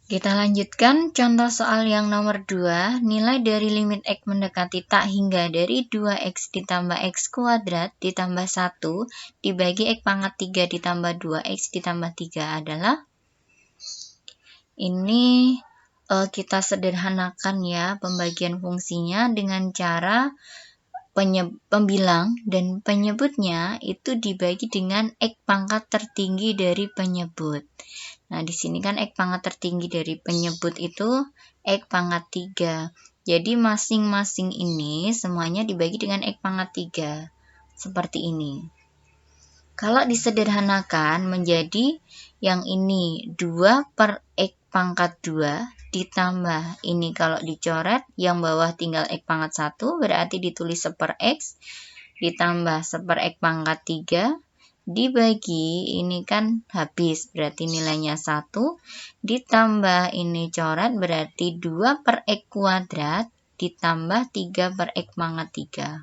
Kita lanjutkan contoh soal yang nomor 2. Nilai dari limit X mendekati tak hingga dari 2X ditambah X kuadrat ditambah 1 dibagi X pangkat 3 ditambah 2X ditambah 3 adalah. Ini kita sederhanakan ya pembagian fungsinya dengan cara pembilang dan penyebutnya itu dibagi dengan X pangkat tertinggi dari penyebut. Nah, di sini kan X pangkat tertinggi dari penyebut itu X pangkat 3. Jadi masing-masing ini semuanya dibagi dengan X pangkat 3. Seperti ini. Kalau disederhanakan menjadi yang ini 2 per X pangkat 2 ditambah ini kalau dicoret yang bawah tinggal X pangkat 1 berarti ditulis 1 per X ditambah 1 per X pangkat 3 dibagi ini kan habis berarti nilainya 1 ditambah ini coret berarti 2 per X kuadrat ditambah 3 per X pangkat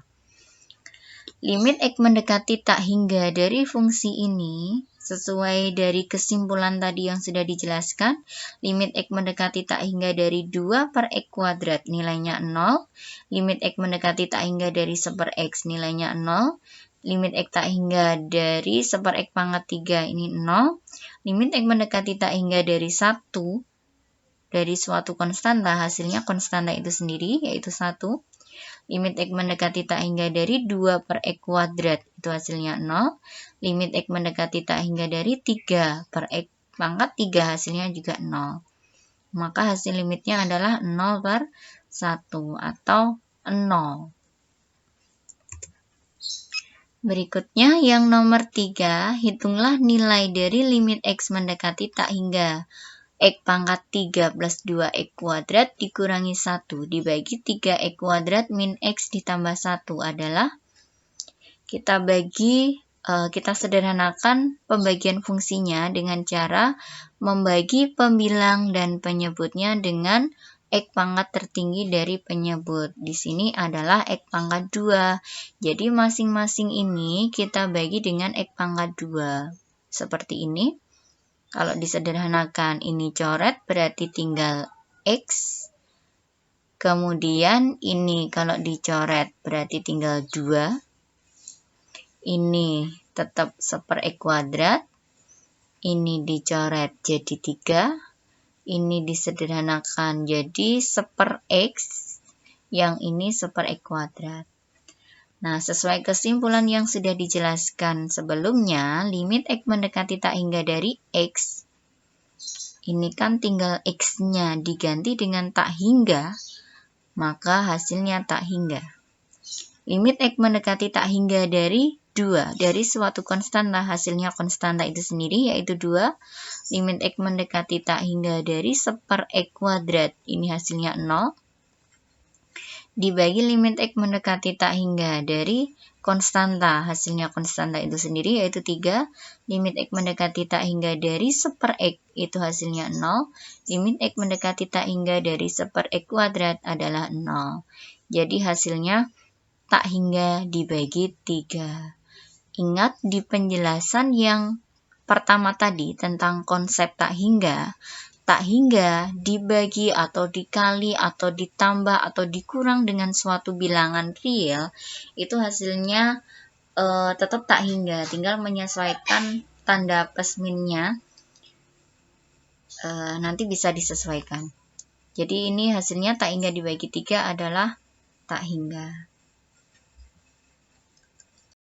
3. Limit X mendekati tak hingga dari fungsi ini sesuai dari kesimpulan tadi yang sudah dijelaskan. Limit X mendekati tak hingga dari 2 per X kuadrat nilainya 0. Limit X mendekati tak hingga dari 1 per X nilainya 0. Limit X tak hingga dari 1 per X pangkat 3 ini 0. Limit X mendekati tak hingga dari 1 dari suatu konstanta hasilnya konstanta itu sendiri yaitu 1. Limit X mendekati tak hingga dari 2 per X kuadrat itu hasilnya 0. Limit X mendekati tak hingga dari 3 per X pangkat 3 hasilnya juga 0. Maka hasil limitnya adalah 0 per 1 atau 0. Berikutnya yang nomor 3, hitunglah nilai dari limit X mendekati tak hingga X pangkat 3 plus 2X kuadrat dikurangi 1 dibagi 3X kuadrat min X ditambah 1 adalah. Kita sederhanakan pembagian fungsinya dengan cara membagi pembilang dan penyebutnya dengan X pangkat tertinggi dari penyebut. Di sini adalah X pangkat 2. Jadi masing-masing ini kita bagi dengan X pangkat 2. Seperti ini. Kalau disederhanakan ini coret berarti tinggal X. Kemudian ini kalau dicoret berarti tinggal 2. Ini tetap 1 per X kuadrat. Ini dicoret jadi 3. Ini disederhanakan jadi 1 per X. Yang ini 1 per X kuadrat. Nah, sesuai kesimpulan yang sudah dijelaskan sebelumnya, limit X mendekati tak hingga dari X. Ini kan tinggal X-nya diganti dengan tak hingga, maka hasilnya tak hingga. Limit X mendekati tak hingga dari 2. Dari suatu konstanta, hasilnya konstanta itu sendiri, yaitu 2. Limit X mendekati tak hingga dari 1 per X kuadrat, ini hasilnya 0. Dibagi limit X mendekati tak hingga dari konstanta, hasilnya konstanta itu sendiri yaitu 3. Limit X mendekati tak hingga dari 1 per X itu hasilnya 0. Limit X mendekati tak hingga dari 1 per X kuadrat adalah 0. Jadi hasilnya tak hingga dibagi 3. Ingat di penjelasan yang pertama tadi tentang konsep tak hingga dibagi atau dikali atau ditambah atau dikurang dengan suatu bilangan real, itu hasilnya tetap tak hingga, tinggal menyesuaikan tanda plus minnya, nanti bisa disesuaikan. Jadi ini hasilnya tak hingga dibagi 3 adalah tak hingga.